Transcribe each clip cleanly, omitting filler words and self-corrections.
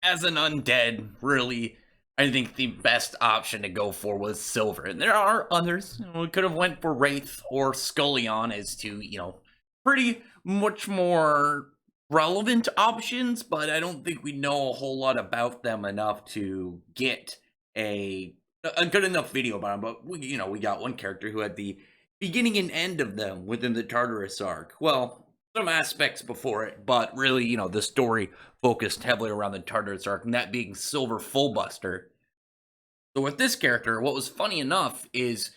as an undead, really, I think the best option to go for was Silver. And there are others. We could have went for Wraith or Scullion as to, pretty much more relevant options, but I don't think we know a whole lot about them enough to get a good enough video about them. But we got one character who had the beginning and end of them within the Tartarus arc. Well, some aspects before it, but really, the story focused heavily around the Tartarus arc, and that being Silver Fullbuster. So with this character, what was funny enough is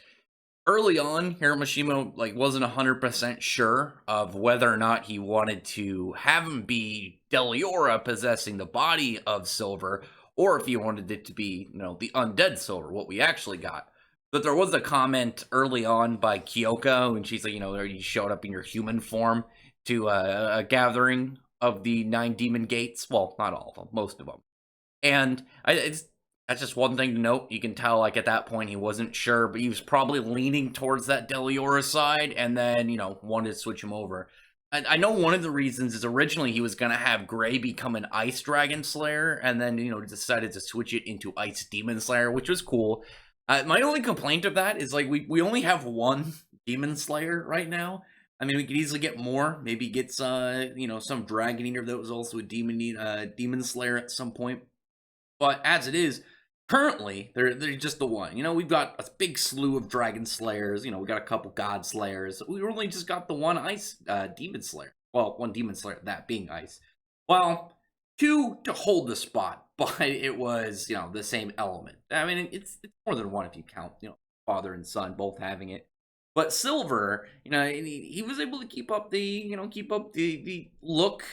early on, Hiramashima wasn't 100% sure of whether or not he wanted to have him be Deliora possessing the body of Silver, or if he wanted it to be, the undead Silver, what we actually got. But there was a comment early on by Kyoka, and she's like, you showed up in your human form to a gathering of the 9 demon gates. Well, not all of them, most of them. And that's just one thing to note. You can tell, at that point, he wasn't sure, but he was probably leaning towards that Deliora side, and then, wanted to switch him over. I know one of the reasons is originally he was going to have Gray become an Ice Dragon Slayer, and then, decided to switch it into Ice Demon Slayer, which was cool. My only complaint of that is, we only have one Demon Slayer right now. I mean, we could easily get more. Maybe get, some Dragon Eater that was also a Demon Slayer at some point. But as it is, currently, they're just the one. We've got a big slew of Dragon Slayers. We got a couple God Slayers. We only just got the one Ice Demon Slayer. Well, one Demon Slayer, that being Ice. Well, 2 to hold the spot, but it was, the same element. I mean, it's more than one if you count, father and son both having it. But Silver, he was able to keep up the look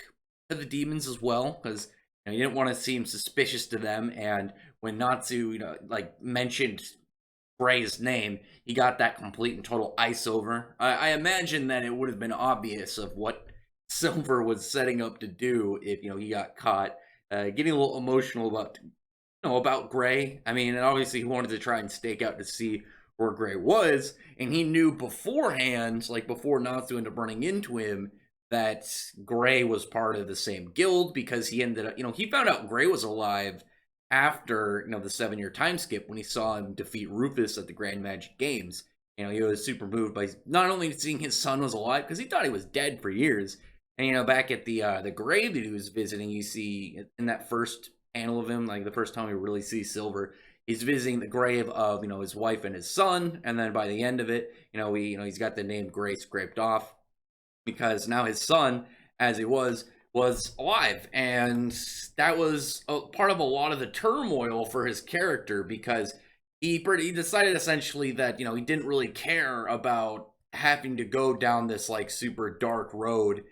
to the demons as well, because you didn't want to seem suspicious to them. And when Natsu, mentioned Gray's name, he got that complete and total ice over. I imagine that it would have been obvious of what Silver was setting up to do if he got caught. Getting a little emotional about Gray. I mean, obviously he wanted to try and stake out to see where Gray was, and he knew beforehand, before Natsu ended up running into him, that Gray was part of the same guild, because he ended up, he found out Gray was alive after, the 7-year time skip when he saw him defeat Rufus at the Grand Magic Games. He was super moved by not only seeing his son was alive, because he thought he was dead for years. And, back at the grave that he was visiting, you see in that first panel of him, the first time we really see Silver, he's visiting the grave of, his wife and his son, and then by the end of it, he's got the name Gray scraped off, because now his son, as he was alive, and that was part of a lot of the turmoil for his character, because he decided essentially that, he didn't really care about having to go down this, super dark road,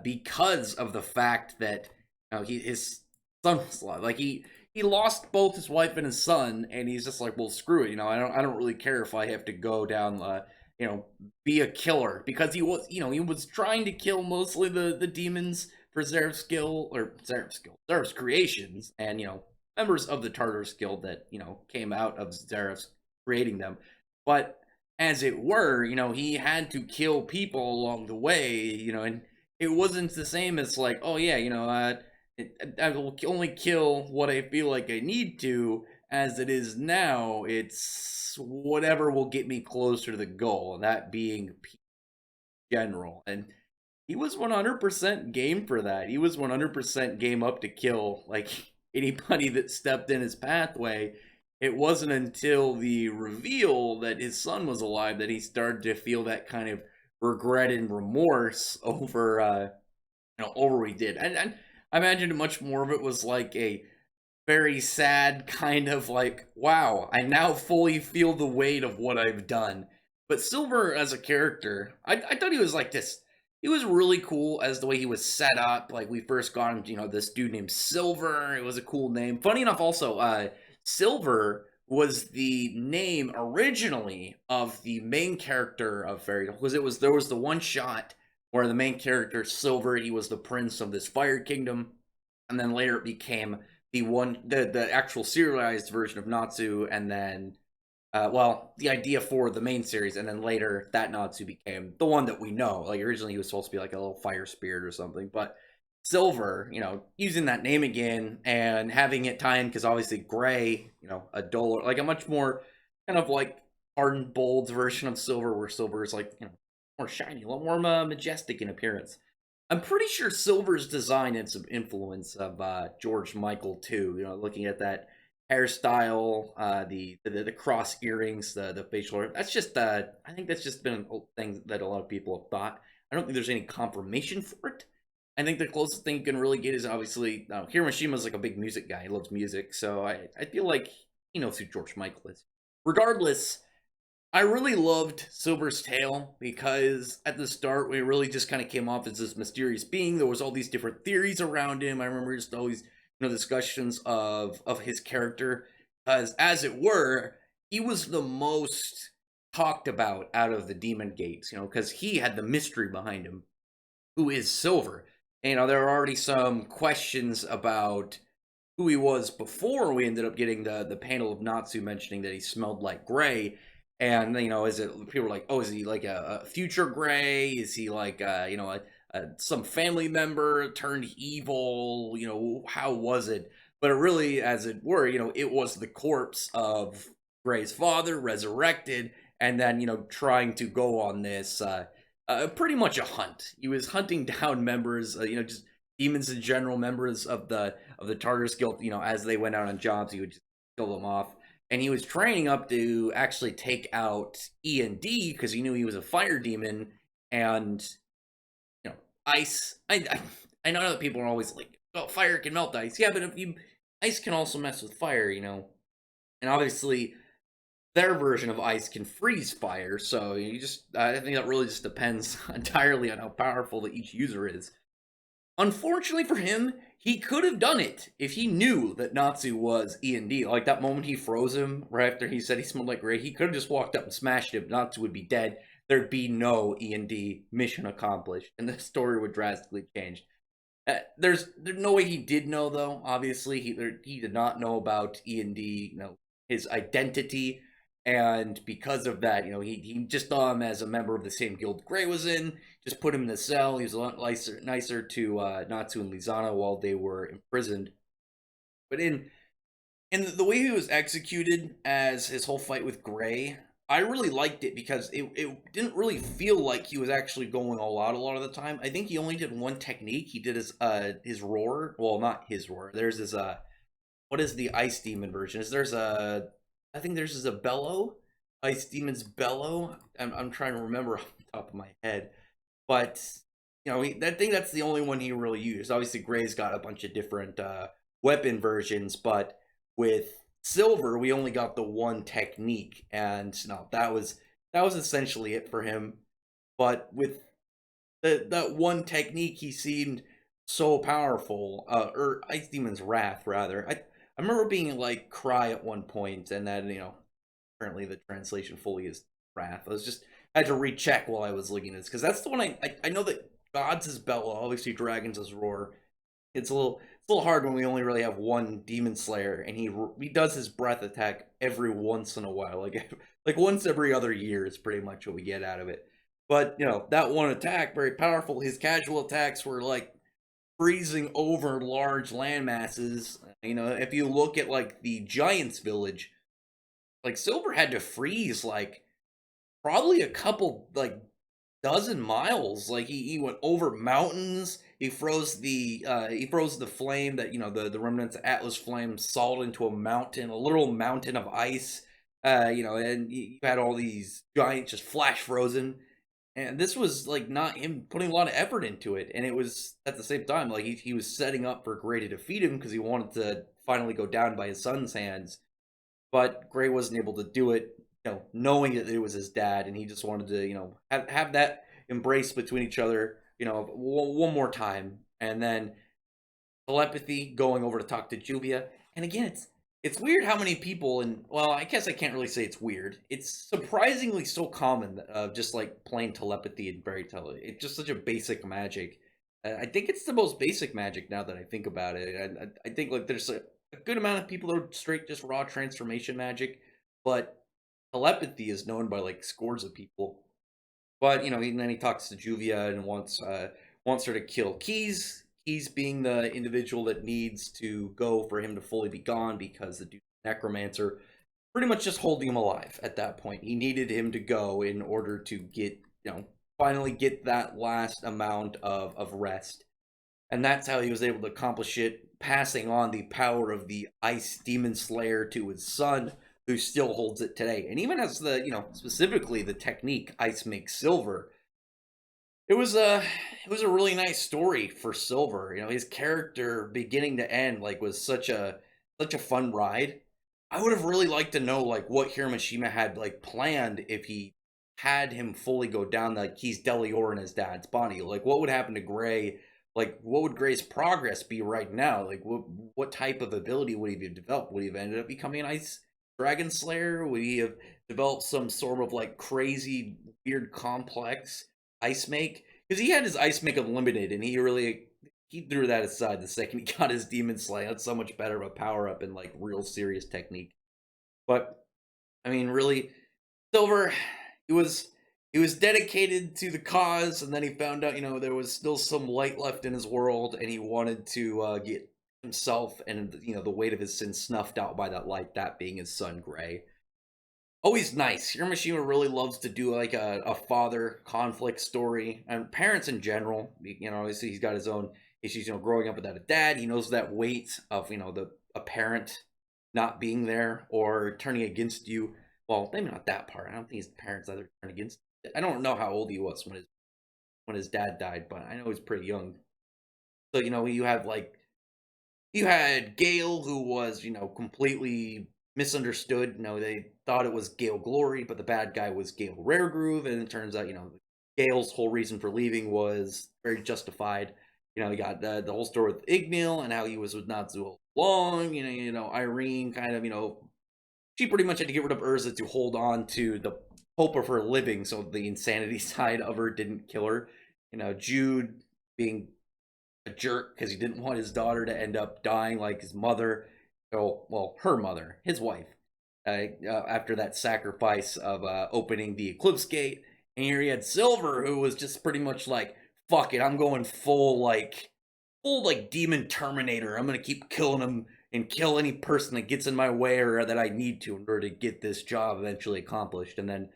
because of the fact that, his son was alive. He lost both his wife and his son, and he's just like, well, screw it, I don't really care if I have to go down be a killer, because he was trying to kill mostly the demons for Zeref's creations, and members of the Tartarus Guild that came out of Zeref's creating them. But as it were, he had to kill people along the way, and it wasn't the same as oh yeah, I will only kill what I feel like I need to. As it is now, it's whatever will get me closer to the goal, that being general. And he was 100% game for that. He was 100% game up to kill anybody that stepped in his pathway. It wasn't until the reveal that his son was alive that he started to feel that kind of regret and remorse over over what he did. And I imagine much more of it was a very sad kind of wow, I now fully feel the weight of what I've done. But Silver as a character, I thought he was this. He was really cool as the way he was set up. We first got him, this dude named Silver. It was a cool name. Funny enough, also, Silver was the name originally of the main character of Fairy Tail, because there was the one shot where the main character, Silver, he was the prince of this fire kingdom, and then later it became the actual serialized version of Natsu, and then the idea for the main series, and then later that Natsu became the one that we know. Originally he was supposed to be a little fire spirit or something, but Silver, using that name again and having it tie in because obviously Gray, a duller, like a much more kind of like hardened, bold version of Silver, where Silver is like more shiny, a lot more majestic in appearance. I'm pretty sure Silver's design had some influence of George Michael too. Looking at that hairstyle, the cross earrings, the facial hair. That's just I think that's just been a thing that a lot of people have thought. I don't think there's any confirmation for it. I think the closest thing you can really get is obviously Hiromishima's like a big music guy. He loves music, so I feel like he knows who George Michael is. Regardless, I really loved Silver's tale because at the start we really just kind of came off as this mysterious being. There was all these different theories around him. I remember just always discussions of his character, as it were, he was the most talked about out of the demon gates. Because he had the mystery behind him, who is Silver. There are already some questions about who he was before we ended up getting the panel of Natsu mentioning that he smelled like Gray. And is it people were like, oh, is he like a future Gray? Is he like some family member turned evil? How was it? But it really, as it were, it was the corpse of Gray's father resurrected, and then trying to go on this pretty much a hunt. He was hunting down members, just demons in general, members of the Tartarus Guild. As they went out on jobs, he would just kill them off. And he was training up to actually take out E and D because he knew he was a fire demon. And ice. I know that people are always like, "Oh, fire can melt ice." Yeah, but ice can also mess with fire. And obviously their version of ice can freeze fire. So I think that really just depends entirely on how powerful that each user is. Unfortunately for him, he could have done it if he knew that Natsu was E&D. Like that moment he froze him right after he said he smelled like Gray, he could have just walked up and smashed him. Natsu would be dead. There'd be no E&D, mission accomplished, and the story would drastically change. There's no way he did know, though. Obviously, he did not know about E&D, his identity, and because of that, he just saw him as a member of the same guild Gray was in. Just put him in the cell. He was a lot nicer to Natsu and Lizana while they were imprisoned. But in the way he was executed as his whole fight with Gray, I really liked it because it didn't really feel like he was actually going all out a lot of the time. I think he only did one technique. He did his roar. Well, not his roar. There's his what is the ice demon version? I think there's a bellow. Ice demon's bellow. I'm trying to remember off the top of my head, but that's the only one he really used. Obviously, Gray's got a bunch of different weapon versions, but with Silver, we only got the one technique, and no, that was essentially it for him. But with that one technique, he seemed so powerful. Or Ice Demon's Wrath, rather. I remember being like cry at one point, and then apparently the translation fully is Wrath. I had to recheck while I was looking at this because that's the one I know that God's is Bella, obviously Dragons is Roar. It's a little hard when we only really have one Demon Slayer, and he does his breath attack every once in a while, like once every other year is pretty much what we get out of it. But that one attack, very powerful. His casual attacks were like freezing over large land masses. If you look at like the Giants Village, like Silver had to freeze like probably a couple like dozen miles. Like he went over mountains. He froze the flame that the remnants of Atlas flame salt into a mountain, a literal mountain of ice. And you had all these giants just flash frozen. And this was like not him putting a lot of effort into it, and it was at the same time like he was setting up for Gray to defeat him because he wanted to finally go down by his son's hands. But Gray wasn't able to do it, knowing that it was his dad, and he just wanted to, have that embrace between each other, one more time, and then telepathy going over to talk to Juvia. And again, it's weird how many people, and well, I guess I can't really say it's weird. It's surprisingly so common, just like plain telepathy and fairy tale. It's just such a basic magic. I think it's the most basic magic now that I think about it. I think like there's a good amount of people that are straight just raw transformation magic, but telepathy is known by like scores of people. But and then he talks to Juvia and wants her to kill Keys. he's being the individual that needs to go for him to fully be gone because the dude necromancer pretty much just holding him alive at that point. He needed him to go in order to get, finally get that last amount of rest. And that's how he was able to accomplish it, passing on the power of the Ice Demon Slayer to his son, who still holds it today. And even as specifically the technique Ice makes silver, it was a really nice story for Silver. His character beginning to end was such a fun ride. I would have really liked to know what Hiroshima had planned if he had him fully go down he's Delior in his dad's body. What would happen to Gray? What would Gray's progress be right now? What type of ability would he have developed? Would he have ended up becoming an Ice Dragon Slayer? Would he have developed some sort of crazy, weird, complex ice make? Because he had his ice make unlimited, and he threw that aside the second he got his Demon Slayer. That's so much better of a power up and real serious technique. But I mean, really, Silver, he was dedicated to the cause, and then he found out there was still some light left in his world, and he wanted to get himself and the weight of his sins snuffed out by that light, that being his son Gray. Always nice. Hiroshima really loves to do a father conflict story, and parents in general. Obviously he's got his own issues. Growing up without a dad, he knows that weight of a parent not being there or turning against you. Well, maybe not that part. I don't think his parents either turned against. I don't know how old he was when his dad died, but I know he was pretty young. So you had Gale, who was completely misunderstood. They thought it was Gale Glory, but the bad guy was Gale Raregroove, and it turns out Gale's whole reason for leaving was very justified. You got the whole story with Ignil and how he was with Natsu all along. Irene kind of she pretty much had to get rid of Urza to hold on to the hope of her living, so the insanity side of her didn't kill her. Jude being a jerk because he didn't want his daughter to end up dying like his mother. Oh, well, her mother, his wife, after that sacrifice of opening the Eclipse Gate. And here he had Silver, who was just pretty much fuck it, I'm going full demon Terminator. I'm gonna keep killing him and kill any person that gets in my way or that I need to in order to get this job eventually accomplished. And then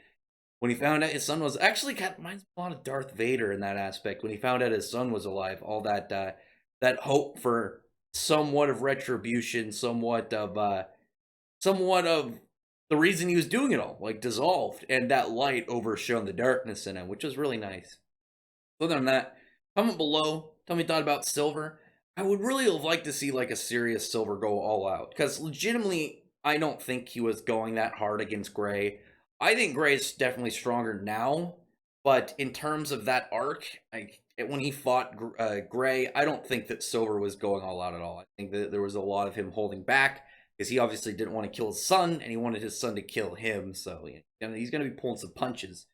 when he found out his son was actually kind of reminds me a lot of Darth Vader in that aspect. When he found out his son was alive, all that hope for somewhat of retribution, somewhat of the reason he was doing it all, dissolved, and that light overshone the darkness in him, which was really nice. Other than that, comment below. Tell me your thought about Silver. I would really have liked to see a serious Silver go all out, because legitimately, I don't think he was going that hard against Gray. I think Gray is definitely stronger now, but in terms of that arc, when he fought Gray, I don't think that Silver was going all out at all. I think that there was a lot of him holding back because he obviously didn't want to kill his son, and he wanted his son to kill him. So he's going to be pulling some punches.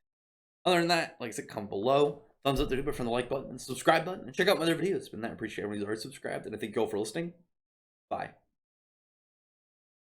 Other than that, like I said, comment below. Thumbs up the video from the like button and subscribe button, and check out my other videos. But I appreciate everybody who's already subscribed, and I thank you all for listening. Bye.